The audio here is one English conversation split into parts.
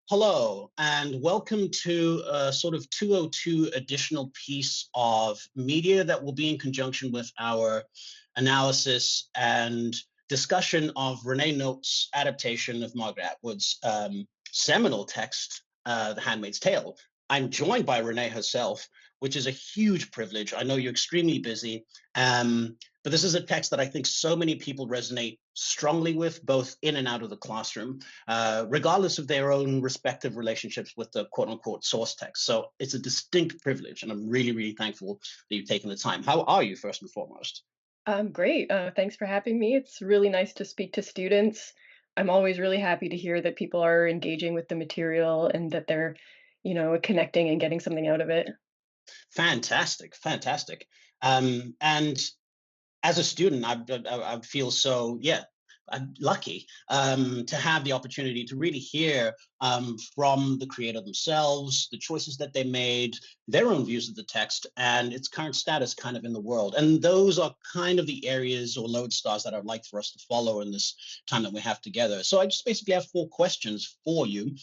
Hello, and welcome to a sort of 202 additional piece of media that will be in conjunction with our analysis and discussion of Renee Nault's adaptation of Margaret Atwood's seminal text, The Handmaid's Tale. I'm joined by Renee herself, which is a huge privilege. I know you're extremely busy, but this is a text that I think so many people resonate strongly with, both in and out of the classroom, regardless of their own respective relationships with the quote unquote source text. So it's a distinct privilege, and I'm really, really thankful that you've taken the time. How are you, first and foremost? Great. Thanks for having me. It's really nice to speak to students. I'm always really happy to hear that people are engaging with the material and that they're, connecting and getting something out of it. Fantastic, fantastic. And as a student, I feel so, yeah, I'm lucky to have the opportunity to really hear from the creator themselves, the choices that they made, their own views of the text, and its current status kind of in the world. And those are kind of the areas or lodestars that I'd like for us to follow in this time that we have together. So I just basically have four questions for you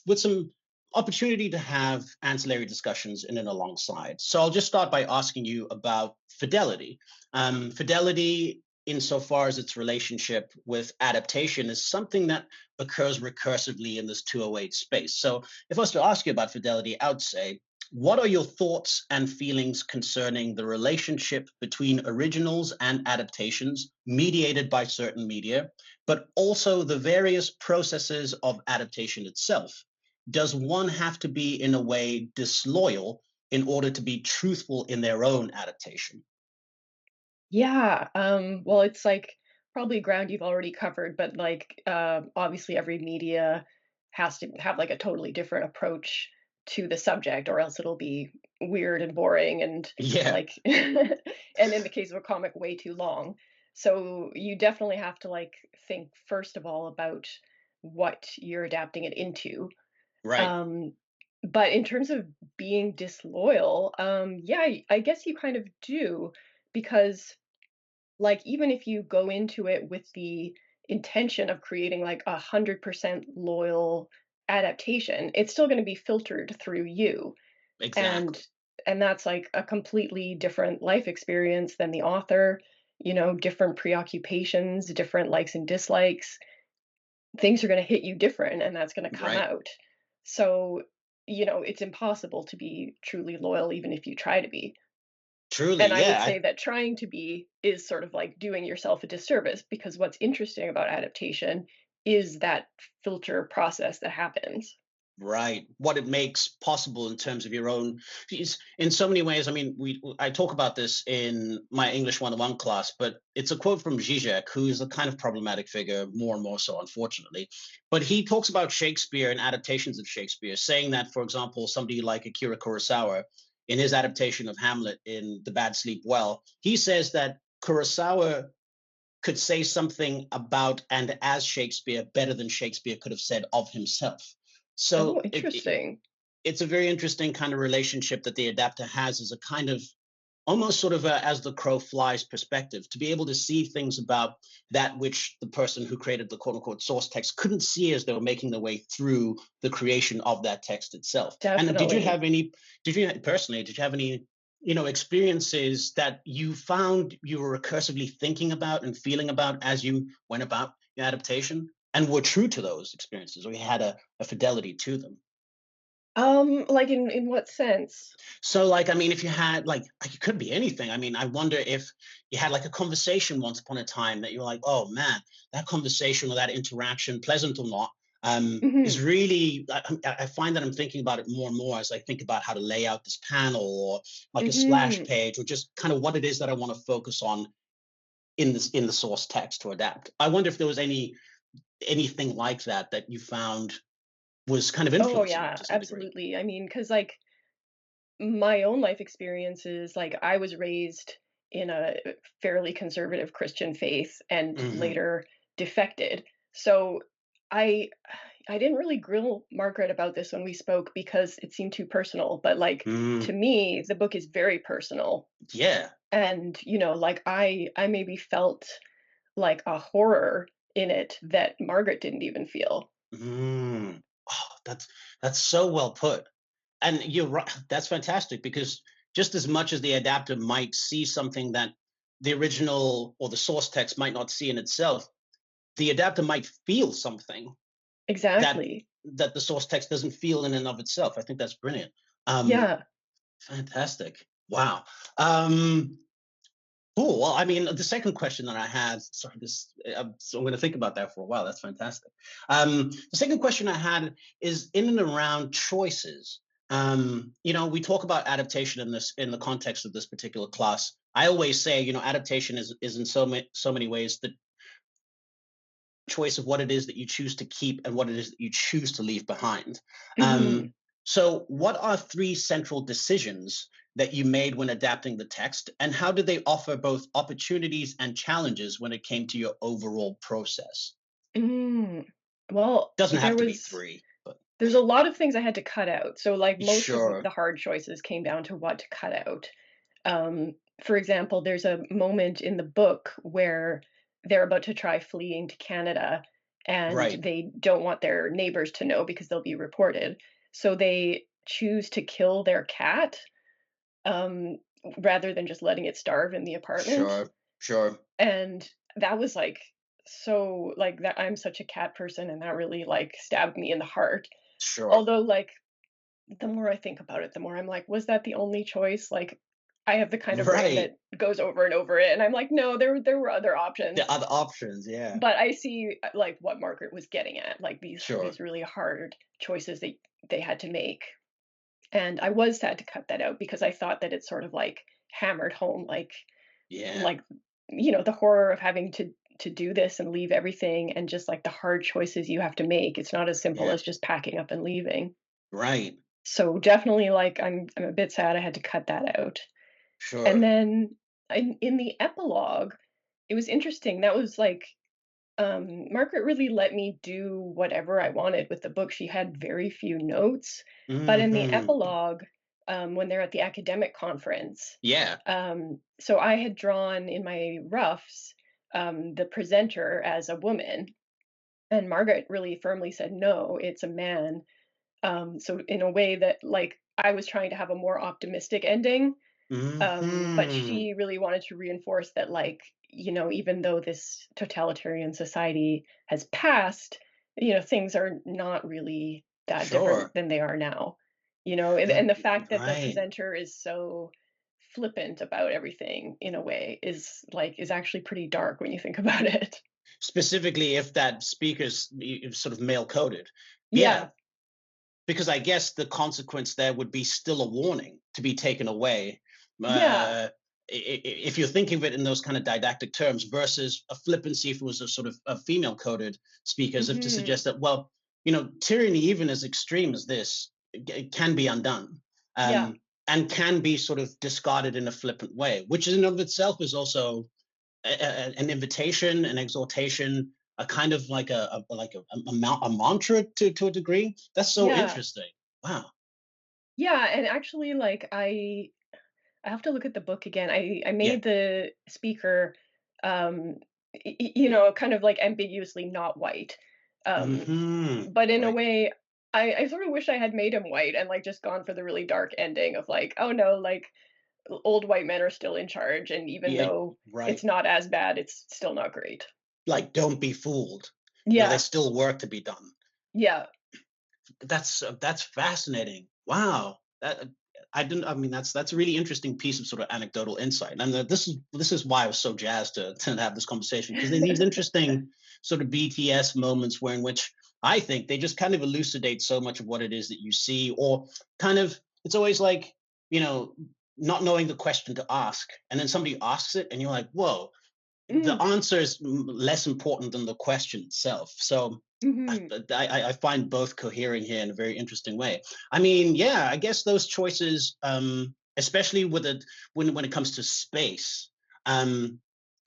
with some opportunity to have ancillary discussions in and alongside. So I'll just start by asking you about Fidelity. Fidelity, insofar as its relationship with adaptation, is something that occurs recursively in this 208 space. So if I was to ask you about Fidelity, I would say, what are your thoughts and feelings concerning the relationship between originals and adaptations mediated by certain media, but also the various processes of adaptation itself? Does one have to be, in a way, disloyal in order to be truthful in their own adaptation? Yeah. Well, it's like probably ground you've already covered, but obviously every media has to have like a totally different approach to the subject, or else it'll be weird and boring and Yeah, like, and in the case of a comic, way too long. So you definitely have to like think first of all about what you're adapting it into. right. Um, but in terms of being disloyal, yeah, I guess you kind of do because like even if you go into it with the intention of creating like 100% loyal adaptation, it's still going to be filtered through you. Exactly. And and that's like a completely different life experience than the author, different preoccupations, different likes and dislikes. Things are going to hit you different and that's going to come Right. out. So, it's impossible to be truly loyal even if you try to be. Truly, And I would yeah. say that trying to be is sort of like doing yourself a disservice because what's interesting about adaptation is that filter process that happens. Right. What it makes possible in terms of your own, in so many ways. I mean, I talk about this in my English 101 class, but it's a quote from Zizek, who is a kind of problematic figure, more and more so, unfortunately. But he talks about Shakespeare and adaptations of Shakespeare, saying that, for example, somebody like Akira Kurosawa, in his adaptation of Hamlet in The Bad Sleep Well, he says that Kurosawa could say something about and as Shakespeare better than Shakespeare could have said of himself. Oh, So interesting. it's a very interesting kind of relationship that the adapter has as a kind of almost sort of a, as the crow flies perspective, to be able to see things about that which the person who created the quote unquote source text couldn't see as they were making their way through the creation of that text itself. And did you Definitely. have any, did you have any, experiences that you found you were recursively thinking about and feeling about as you went about your adaptation and were true to those experiences, or you had a fidelity to them? Like in what sense? So, like, I mean, if you had like it could be anything. I mean, I wonder if you had like a conversation once upon a time that you're like, oh man, that conversation or that interaction, pleasant or not, is Mhm. really. I find that I'm thinking about it more and more as I think about how to lay out this panel or like a splash Mhm. page or just kind of what it is that I want to focus on in the source text to adapt. I wonder if there was anything like that that you found was kind of Oh influencing you yeah, to some degree. absolutely. I mean, cuz like my own life experiences, like I was raised in a fairly conservative Christian faith and Hmm. later defected. So I I didn't really grill Margaret about this when we spoke because it seemed too personal, but like to Mm, me the book is very personal yeah. and like I maybe felt like a horror in it that Margaret didn't even feel. Mm. Oh, that's so well put. And you're right. That's fantastic because just as much as the adapter might see something that the original or the source text might not see in itself, the adapter might feel something that Exactly. the source text doesn't feel in and of itself. I think that's brilliant. Um, Yeah. Fantastic. Wow. Um, cool. Well, I mean, the second question that I had, sorry, so I'm going to think about that for a while. That's fantastic. The second question I had is in and around choices. We talk about adaptation in the context of this particular class. I always say, adaptation is in so many ways the choice of what it is that you choose to keep and what it is that you choose to leave behind. Mhm. So, what are three central decisions that you made when adapting the text, and how did they offer both opportunities and challenges when it came to your overall process? Mm. Well, Doesn't have to be three, but there's a lot of things I had to cut out. So, like, most of sure. the hard choices came down to what to cut out. For example, there's a moment in the book where they're about to try fleeing to Canada and Right. they don't want their neighbors to know because they'll be reported. So they choose to kill their cat um, rather than just letting it starve in the apartment. Sure. Sure. And that was like so like that I'm such a cat person and that really like stabbed me in the heart. Sure. Although like the more I think about it, the more I'm like, was that the only choice? Like, I have the kind of brain Right. that goes over and over it, and I'm like, no, there were other options. The other options. Yeah. But I see like what Margaret was getting at, like Sure. these really hard choices that they had to make, and I was sad to cut that out because I thought that it sort of like hammered home Yeah. like the horror of having to do this and leave everything and just like the hard choices you have to make. It's not as simple Yeah. as just packing up and leaving. Right. So definitely, like, I'm a bit sad I had to cut that out. And Sure. then in the epilogue, it was interesting. That was like Margaret really let me do whatever I wanted with the book. She had very few notes, but in the Hmm. epilogue, when they're at the academic conference, Yeah. so I had drawn in my roughs the presenter as a woman, and Margaret really firmly said, "No, it's a man." So in a way that like I was trying to have a more optimistic ending, but Hmm. she really wanted to reinforce that like even though this totalitarian society has passed, things are not really that different Sure. than they are now. And the fact that the Right. presenter is so flippant about everything in a way is actually pretty dark when you think about it. Specifically, if that speaker's sort of male coded. Yeah, Yeah. because I guess the consequence there would be still a warning to be taken away. Yeah. If you're thinking of it in those kind of didactic terms versus a flippancy if it was a sort of a female coded speaker, as if to Hmm. suggest that, well, tyranny, even as extreme as this, can be undone. Yeah. And can be sort of discarded in a flippant way, which in and of itself is also an invitation, an exhortation, a kind of like a mantra to a degree. That's so Yeah. interesting. Wow. Yeah, and actually, like, I have to look at the book again. I Yeah. made the speaker, kind of like ambiguously not white, um, Hmm. but in a Right. way, I sort of wish I had made him white and like just gone for the really dark ending of like, oh no, like old white men are still in charge, and even Yeah. though Right. it's not as bad, it's still not great. Like, don't be fooled. Yeah, There's still work to be done. yeah, That's fascinating. Wow. That I didn't. I mean, that's a really interesting piece of sort of anecdotal insight, and this is why I was so jazzed to have this conversation because there's these interesting sort of BTS moments where in which I think they just kind of elucidate so much of what it is that you see, or kind of it's always like you know not knowing the question to ask, and then somebody asks it, and you're like, whoa, the mm, answer is less important than the question itself. So I, hmm I find both cohering here in a very interesting way. I mean, yeah, I guess those choices, especially with it when it comes to space,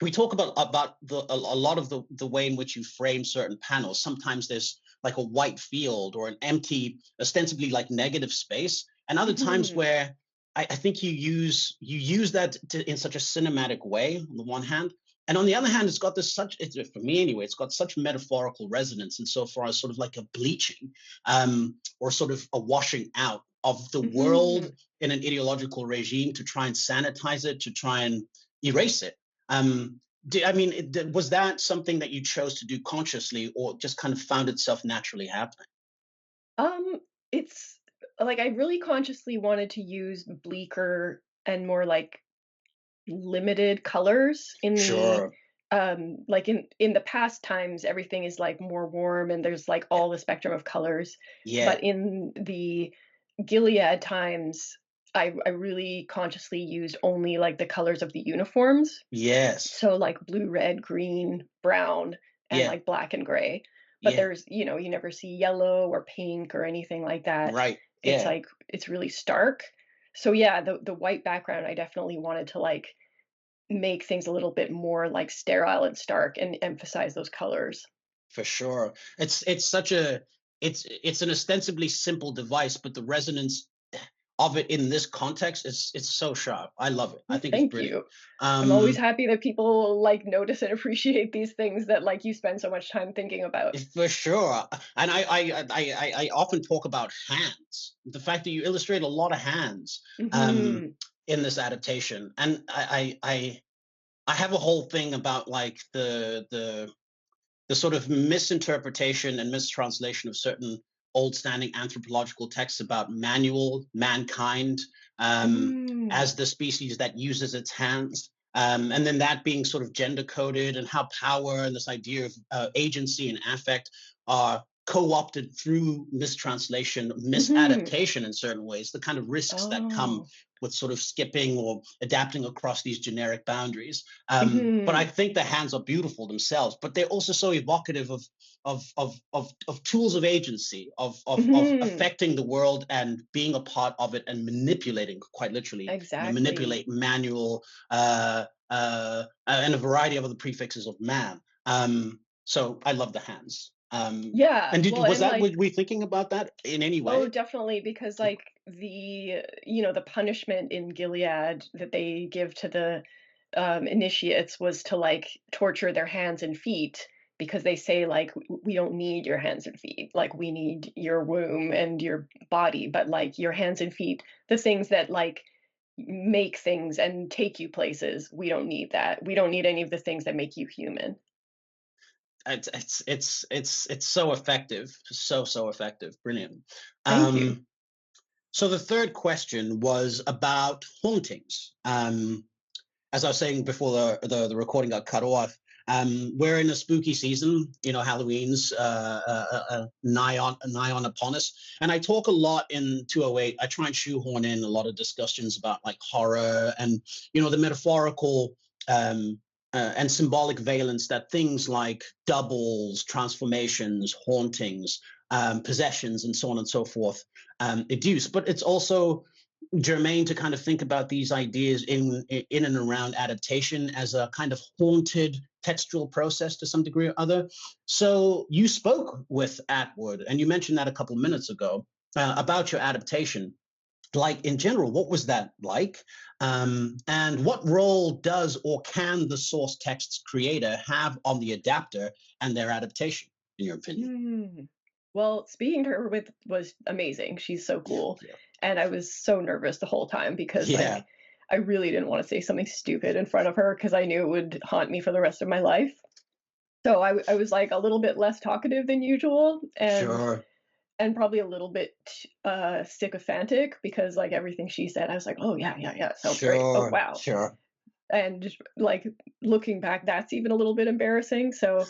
we talk about a lot of the way in which you frame certain panels. Sometimes there's like a white field or an empty, ostensibly like negative space, and other times hmm where I think you use that in such a cinematic way on the one hand, And on the other hand, it's got this for me anyway, it's got such metaphorical resonance insofar as sort of like a bleaching, or sort of a washing out of the world Mhm. in an ideological regime to try and sanitize it, to try and erase it. Um, I mean, was that something that you chose to do consciously, or just kind of found itself naturally happening? Um, it's like I really consciously wanted to use bleaker and more like limited colors in the Sure. like in the past times everything is like more warm and there's like Yeah. all the spectrum of colors, Yeah. but in the Gilead times I really consciously used only like the colors of the uniforms. Yes. So like blue, red, green, brown, and Yeah. like black and gray. But Yeah. there's, you never see yellow or pink or anything like that. Right. It's Yeah. like it's really stark. So yeah, the white background I definitely wanted to like make things a little bit more like sterile and stark and emphasize those colors. For sure. It's such a it's an ostensibly simple device, but the resonance of it in this context is it's so sharp. I love it. I Well, think it's thank brilliant. you. I'm always Um, happy that people like notice and appreciate these things that like you spend so much time thinking about. for sure. And I often talk about hands. The fact that you illustrate a lot of hands Hmm. in this adaptation, and I have a whole thing about like the sort of misinterpretation and mistranslation of certain old standing anthropological texts about manual mankind, Mm. as the species that uses its hands. And then that being sort of gender coded, and how power and this idea of agency and affect are co-opted through mistranslation, Hmm. misadaptation in certain ways, the kind of risks that come Oh. with sort of skipping or adapting across these generic boundaries. But I Hmm. think the hands are beautiful themselves, but they're also so evocative of tools of agency, of Hmm. affecting the world and being a part of it and manipulating, quite literally, Exactly. manipulate manual, and a variety of other prefixes of man. So I love the hands. Yeah. And Well, was and that, like, were we thinking about that in any oh, way? definitely, because like the punishment in Gilead that they give to the initiates was to like torture their hands and feet because they say like we don't need your hands and feet, like we need your womb and your body, but like your hands and feet, the things that like make things and take you places, we don't need that. We don't need any of the things that make you human. It's so effective, so effective, brilliant. Thank you. Um, so the third question was about hauntings. As I was saying before the recording got cut off, we're in a spooky season. You know, Halloween's nigh on upon us, and I talk a lot in 208. I try and shoehorn in a lot of discussions about like horror and the metaphorical. And symbolic valence that things like doubles, transformations, hauntings, possessions, and so on and so forth educe. But it's also germane to kind of think about these ideas in and around adaptation as a kind of haunted textual process to some degree or other. So you spoke with Atwood, and you mentioned that a couple of minutes ago about your adaptation. Like in general, what was that like? And what role does or can the source text's creator have on the adapter and their adaptation, in your opinion? Hmm. Well, speaking to her with was amazing. She's so cool. Yeah. And I was so nervous the whole time because Yeah. like I really didn't want to say something stupid in front of her because I knew it would haunt me for the rest of my life. So I was like a little bit less talkative than usual Sure. and probably a little bit sycophantic because like everything she said I was like, "Oh yeah, yeah, yeah, sounds great. Oh Sure. wow." Sure. And just like looking back that's even a little bit embarrassing. So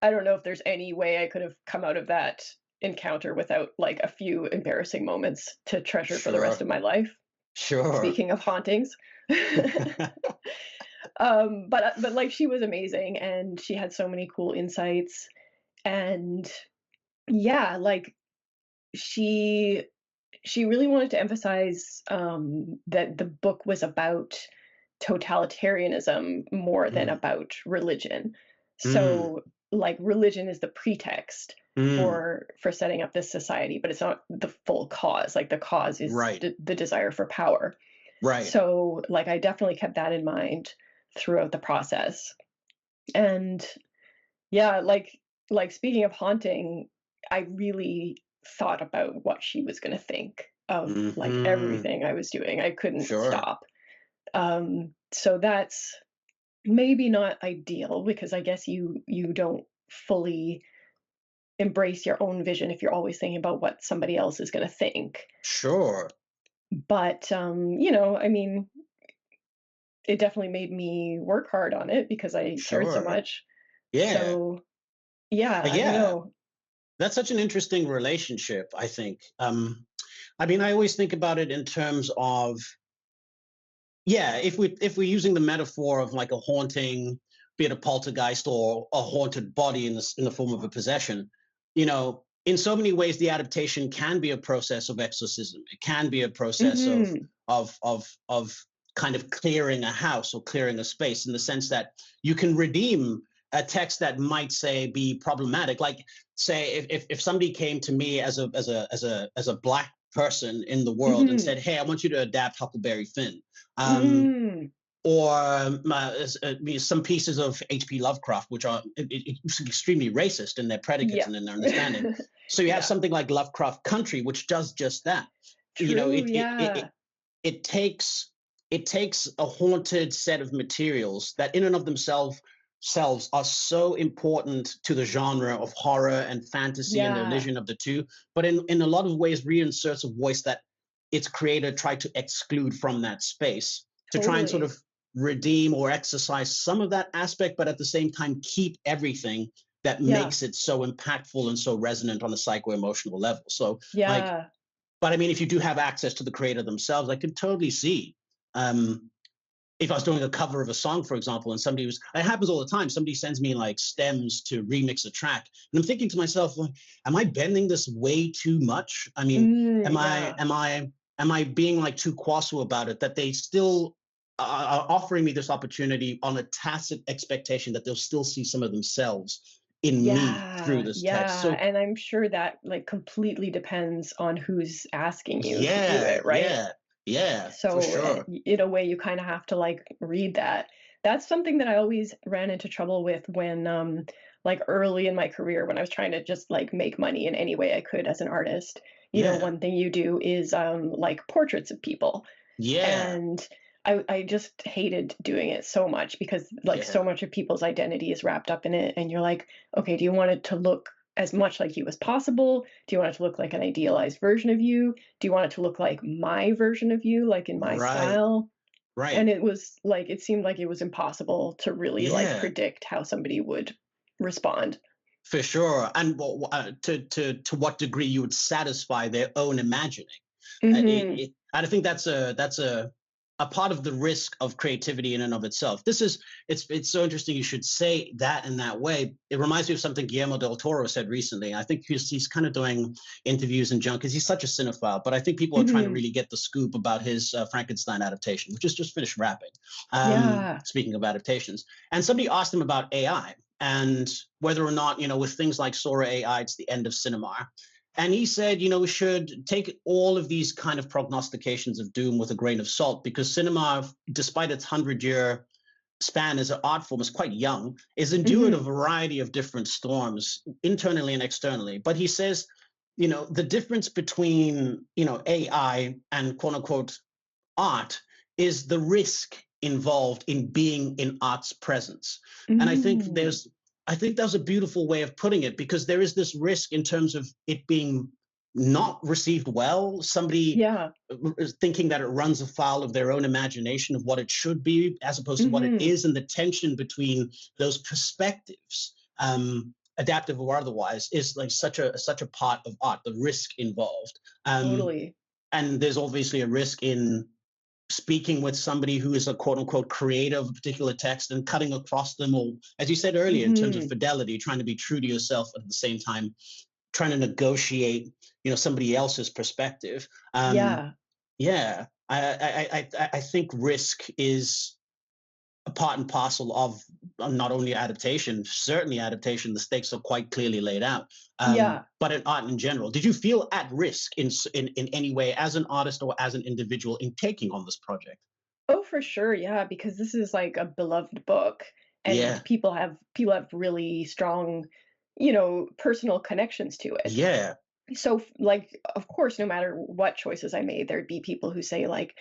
I don't know if there's any way I could have come out of that encounter without like a few embarrassing moments to treasure for the rest Sure. of my life. Sure. Speaking of hauntings. But like she was amazing and she had so many cool insights and yeah, like she she really wanted to emphasize that the book was about totalitarianism more than Mm, about religion. mm, So, like, religion is the pretext mm. for setting up this society, but it's not the full cause. Like, the cause is Right, the desire for power. right. So, like, I definitely kept that in mind throughout the process. And yeah, like speaking of haunting, I really thought about what she was going to think of like Hmm. everything I was doing. I couldn't Sure. stop. So that's maybe not ideal because I guess you don't fully embrace your own vision if you're always thinking about what somebody else is going to think. Sure. But you know, I mean, it definitely made me work hard on it because I cared so Sure. much. Yeah. So yeah, I don't Yeah. know. That's such an interesting relationship, I think. I mean, I always think about it in terms of, yeah, if we're using the metaphor of like a haunting, be it a poltergeist or a haunted body in the form of a possession, in so many ways the adaptation can be a process of exorcism. It can be a process of Mhm. of of of kind of clearing a house or clearing a space, in the sense that you can redeem a text that might, say, be problematic. Like, say, if somebody came to me as a black person in the world and Mhm. said, "Hey, I want you to adapt Huckleberry Finn," um, Mm. or some pieces of H.P. Lovecraft, which are extremely racist in their predicates Yeah. and in their understanding. So you have Yeah. something like Lovecraft Country, which does just that. You know, True, yeah. it takes a haunted set of materials that, in and of themselves, are so important to the genre of horror and fantasy and the Yeah, illusion of the two, but in a lot of ways reinserts a voice that its creator tried to exclude from that space, to try and sort totally. of redeem or exercise some of that aspect, but at the same time keep everything that Yeah. makes it so impactful and so resonant on the psycho-emotional level. So, like, Yeah. but I mean, if you do have access to the creator themselves, I could totally see, um, if I was doing a cover of a song, for example, and it happens all the time. Somebody sends me like stems to remix a track, and I'm thinking to myself, like, am I bending this way too much? I mean, Mm, yeah. am I being like too Kwasu about it? That they still are offering me this opportunity on a tacit expectation that they'll still see some of themselves in me through Yeah, this text. yeah, So and I'm sure that, like, completely depends on who's asking you to do yeah, it, right? yeah, yeah, for So, sure. in a way, you kinda have to, like, read that. That's something that I always ran into trouble with when, like, early in my career when I was trying to just, like, make money in any way I could as an artist. You know, Yeah, one thing you do is, like, portraits of people. yeah, And I just hated doing it so much because, like, so yeah. much of people's identity is wrapped up in it, and you're like, "Okay, do you want it to look as much like you as possible? Do you want it to look like an idealized version of you? Do you want it to look like my version of you, like, in my Right, style?" And right. it was like it seemed like it was impossible to really, like, Yeah, predict how somebody would respond. for sure. And to what degree you would satisfy their own imagining. Mhm. I think that's a part of the risk of creativity in and of itself. It's so interesting you should say that in that way. It reminds me of something Guillermo del Toro said recently. I think he's kind of doing interviews and junk because he's such a cinephile. But I think people are trying to Mhm. really get the scoop about his Frankenstein adaptation, which is just finished wrapping. Yeah. Speaking of adaptations, and somebody asked him about AI and whether or not, with things like Sora AI, it's the end of cinema. And he said, we should take all of these kind of prognostications of doom with a grain of salt, because cinema, despite its 100-year span as an art form, is quite young, is endured a Mhm. variety of different storms internally and externally. But he says, the difference between, AI and quote unquote art is the risk involved in being in art's presence. And Mm. I think that was a beautiful way of putting it, because there is this risk in terms of it being not received well, somebody Yeah. is thinking that it runs afoul of their own imagination of what it should be as opposed to what it Mhm. is, and the tension between those perspectives, adaptive or otherwise, is like such a part of art, the risk involved. um, Totally. and there's obviously a risk in speaking with somebody who is a quote unquote creator of a particular text and cutting across them, or, as you said earlier, in terms of Mhm. fidelity, trying to be true to yourself at the same time trying to negotiate, somebody else's perspective. Yeah. Yeah, I think risk is a part and parcel of not only adaptation, certainly adaptation. The stakes are quite clearly laid out, Yeah. but in art in general. Did you feel at risk in any way as an artist or as an individual in taking on this project? Oh, for sure, yeah, because this is, like, a beloved book, Yeah. and people have really strong, personal connections to it. Yeah. So like, of course, no matter what choices I made, there'd be people who say like,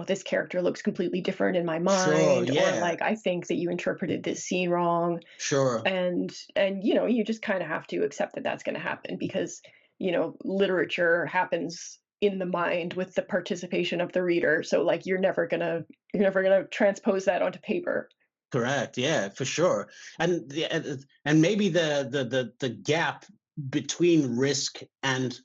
this character looks completely different in my Sure. mind, or Yeah. like, I think that you interpreted this scene wrong. Sure. And you just kind of have to accept that that's going to happen, because literature happens in the mind with the participation of the reader. So like, you're never gonna transpose that onto paper. Correct. Yeah, for sure. And maybe the gap between risk and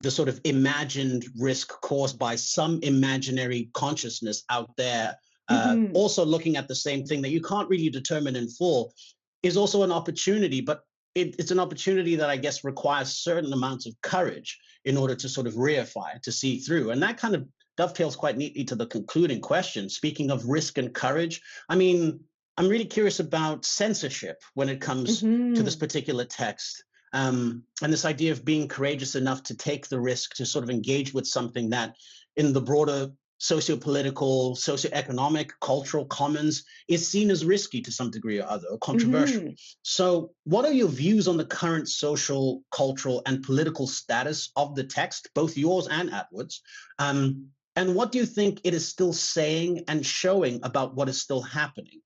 the sort of imagined risk caused by some imaginary consciousness out there, Hmm. also looking at the same thing that you can't really determine in full, is also an opportunity. But it's an opportunity that I guess requires certain amounts of courage in order to sort of reify, to see through. And that kind of dovetails quite neatly to the concluding question. Speaking of risk and courage, I mean, I'm really curious about censorship when it comes to this Hmm. particular text. And this idea of being courageous enough to take the risk to sort of engage with something that, in the broader socio-political, socio-economic, cultural commons, is seen as risky to some degree or other, or controversial. Hmm. So, what are your views on the current social, cultural, and political status of the text, both yours and Atwood's? And what do you think it is still saying and showing about what is still happening?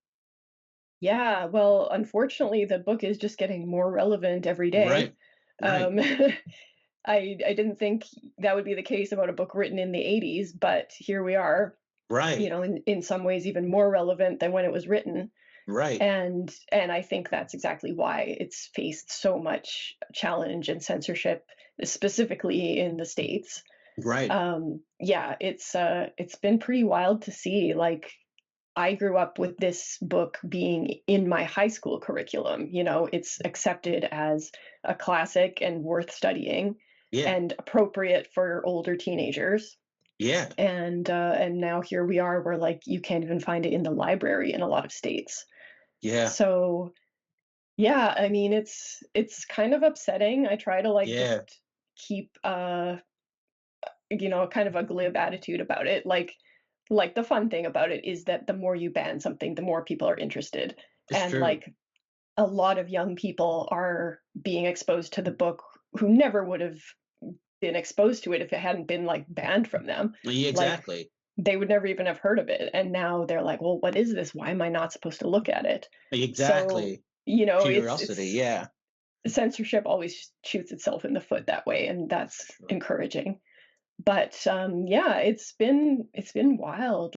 Yeah, well, unfortunately, the book is just getting more relevant every day. Right, right, Um, I didn't think that would be the case about a book written in the 80s, but here we are, right, in some ways even more relevant than when it was written. right, And I think that's exactly why it's faced so much challenge and censorship, specifically in the States. right. Yeah, it's been pretty wild to see. Like, I grew up with this book being in my high school curriculum. It's accepted as a classic and worth studying Yeah, and appropriate for older teenagers. yeah, And now here we are, where like you can't even find it in the library in a lot of states. yeah, So yeah, I mean, it's kind of upsetting. I try to like just yeah. keep kind of a glib attitude about it. Like the fun thing about it is that the more you ban something, the more people are interested. It's And true. like, a lot of young people are being exposed to the book who never would have been exposed to it if it hadn't been like banned from them. Yeah, Like, exactly. they would never even have heard of it. And now they're like, well, what is this? Why am I not supposed to look at it? So, Exactly. it's Curiosity. Yeah, censorship always shoots itself in the foot that way, and for that's sure. encouraging. But yeah, it's been wild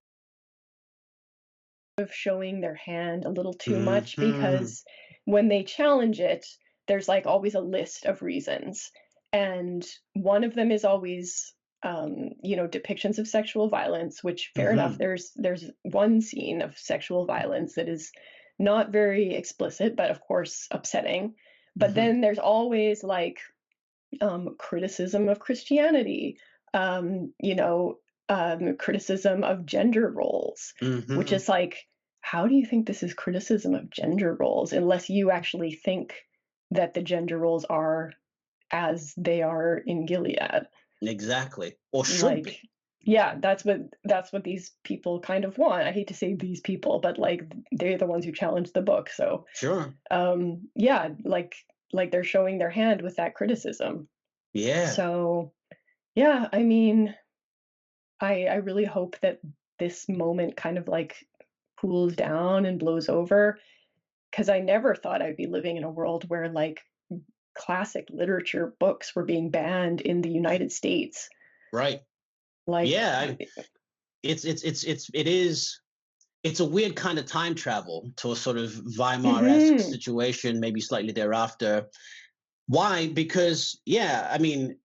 of showing their hand a little too much, Hmm. because when they challenge it, there's like always a list of reasons. And one of them is always depictions of sexual violence, which fair enough, Hmm. there's one scene of sexual violence that is not very explicit, but of course upsetting. But Hmm. then there's always like criticism of Christianity, criticism of gender roles, which Hmm. is like, how do you think this is criticism of gender roles unless you actually think that the gender roles are as they are in Gilead? Exactly. Or should Like, be. yeah, that's what these people kind of want. I hate to say these people, but like, they're the ones who challenge the book. So Sure. yeah, like they're showing their hand with that criticism. Yeah. So yeah, I mean, I really hope that this moment kind of like cools down and blows over, because I never thought I'd be living in a world where like classic literature books were being banned in the United States. Right. Like, Yeah. It is. It's a weird kind of time travel to a sort of Weimar-esque mhm, situation, maybe slightly thereafter. Why? Because, yeah, I mean,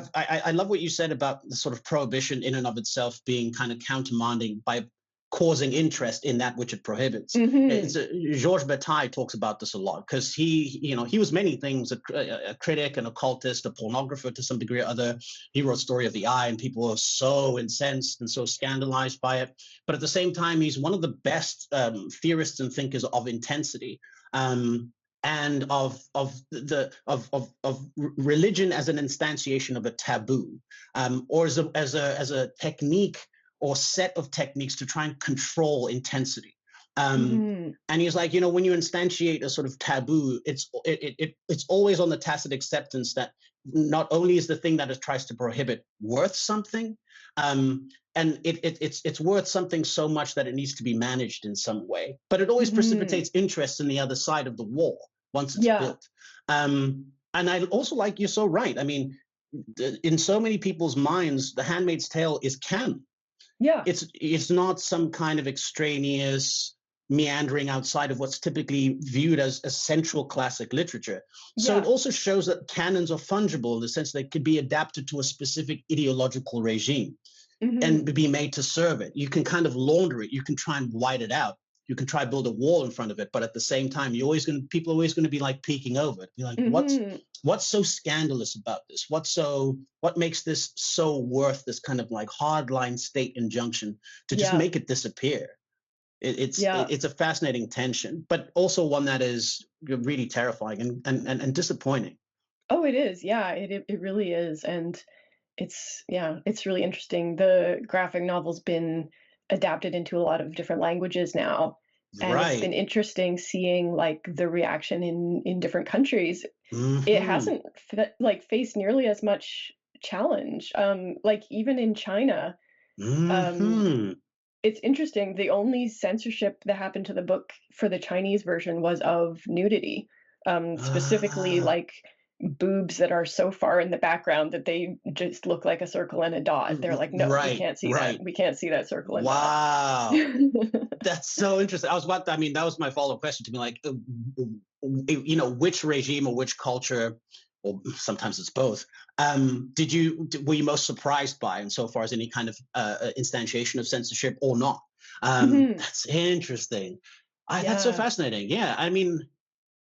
I love what you said about the sort of prohibition in and of itself being kind of countermanding by causing interest in that which it prohibits. mhm, Georges Bataille talks about this a lot because he was many things, a critic, an occultist, a pornographer to some degree or other. He wrote Story of the Eye, and people were so incensed and so scandalized by it. But at the same time, he's one of the best theorists and thinkers of intensity. And of religion as an instantiation of a taboo, or as a technique or set of techniques to try and control intensity. Mhm. And he's like, when you instantiate a sort of taboo, it's always on the tacit acceptance that not only is the thing that it tries to prohibit worth something, and it's worth something so much that it needs to be managed in some way, but it always Mhm. precipitates interest in the other side of the wall once it's Yeah. built. And I also like, you're so right. I mean, in so many people's minds, The Handmaid's Tale is canon. Yeah. It's not some kind of extraneous meandering outside of what's typically viewed as central classic literature. So it Yeah. also shows that canons are fungible in the sense they could be adapted to a specific ideological regime and Mhm. be made to serve it. You can kind of launder it. You can try and white it out. You can try build a wall in front of it, but at the same time, people are always going to be like peeking over it. Be like, Mhm. what's so scandalous about this? What makes this so worth this kind of like hardline state injunction to just Yeah. make it disappear? Yeah. It's a fascinating tension, but also one that is really terrifying and disappointing. Oh, it is. Yeah, it really is, and it's really interesting. The graphic novel's been adapted into a lot of different languages now, and it's been Right. interesting seeing like the reaction in different countries. It Hmm. hasn't like faced nearly as much challenge. Like even in China, um, Hmm. it's interesting. The only censorship that happened to the book for the Chinese version was of nudity, specifically Ah. like boobs that are so far in the background that they just look like a circle and a dot. They're like, no, we Right, can't see that. right. We can't see that circle and dot. Wow. That's so interesting. I mean, that was my follow-up question to be like, which regime or which culture, or sometimes it's both, were you most surprised by insofar as any kind of instantiation of censorship or not? Mhm. That's interesting. That's so Yeah. fascinating. Yeah. I mean,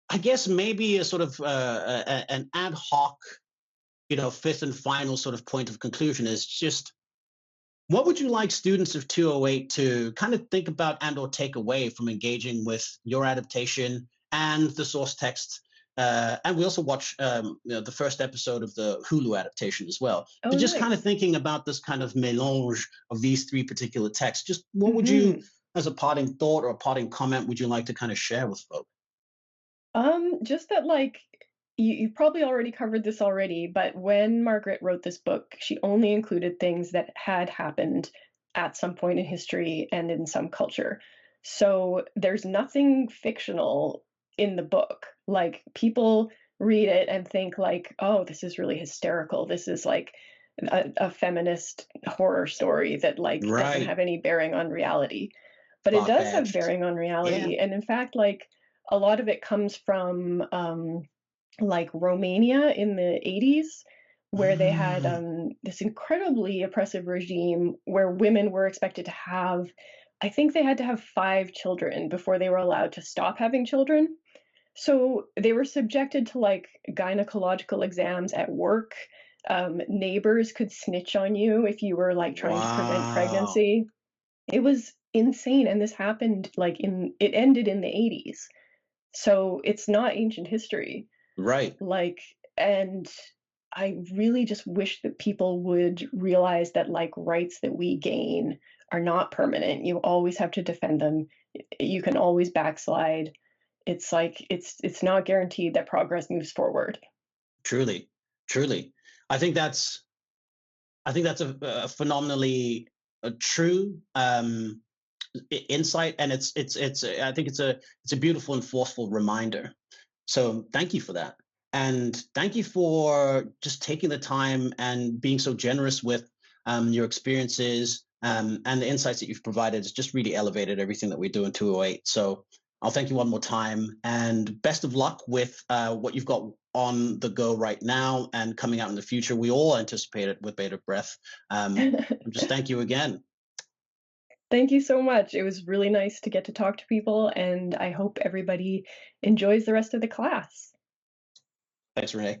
I guess maybe a sort of an ad hoc, fifth and final sort of point of conclusion is just what would you like students of 208 to kind of think about and or take away from engaging with your adaptation and the source text? And we also watch the first episode of the Hulu adaptation as well. Oh, But just kind of nice. thinking about this kind of melange of these three particular texts, just what would you, Mhm. as a parting thought or a parting comment, would you like to kind of share with folks? Just that, like, you probably already covered this already, but when Margaret wrote this book, she only included things that had happened at some point in history and in some culture. So there's nothing fictional in the book. Like, people read it and think like, oh, this is really hysterical. This is like a feminist horror story that like doesn't Right. have any bearing on reality. But it does have Far-fetched. bearing on Yeah. reality. And in fact, like a lot of it comes from like Romania in the 80s, where they had Mm. this incredibly oppressive regime where women were expected to have, I think they had to have 5 children before they were allowed to stop having children. So they were subjected to like gynecological exams at work. Neighbors could snitch on you if you were like trying to prevent Wow. pregnancy. It was insane. And this happened it ended in the 80s. So it's not ancient history. Right. Like, and I really just wish that people would realize that like rights that we gain are not permanent. You always have to defend them. You can always backslide. It's like it's not guaranteed that progress moves forward. Truly. Truly. I think that's a phenomenally true insight, and it's I think it's a beautiful and forceful reminder. So thank you for that, and thank you for just taking the time and being so generous with your experiences and the insights that you've provided. It's just really elevated everything that we do in 208. So I'll thank you one more time, and best of luck with what you've got on the go right now and coming out in the future. We all anticipate it with bated breath. Just thank you again. Thank you so much. It was really nice to get to talk to people, and I hope everybody enjoys the rest of the class. Thanks, Renee.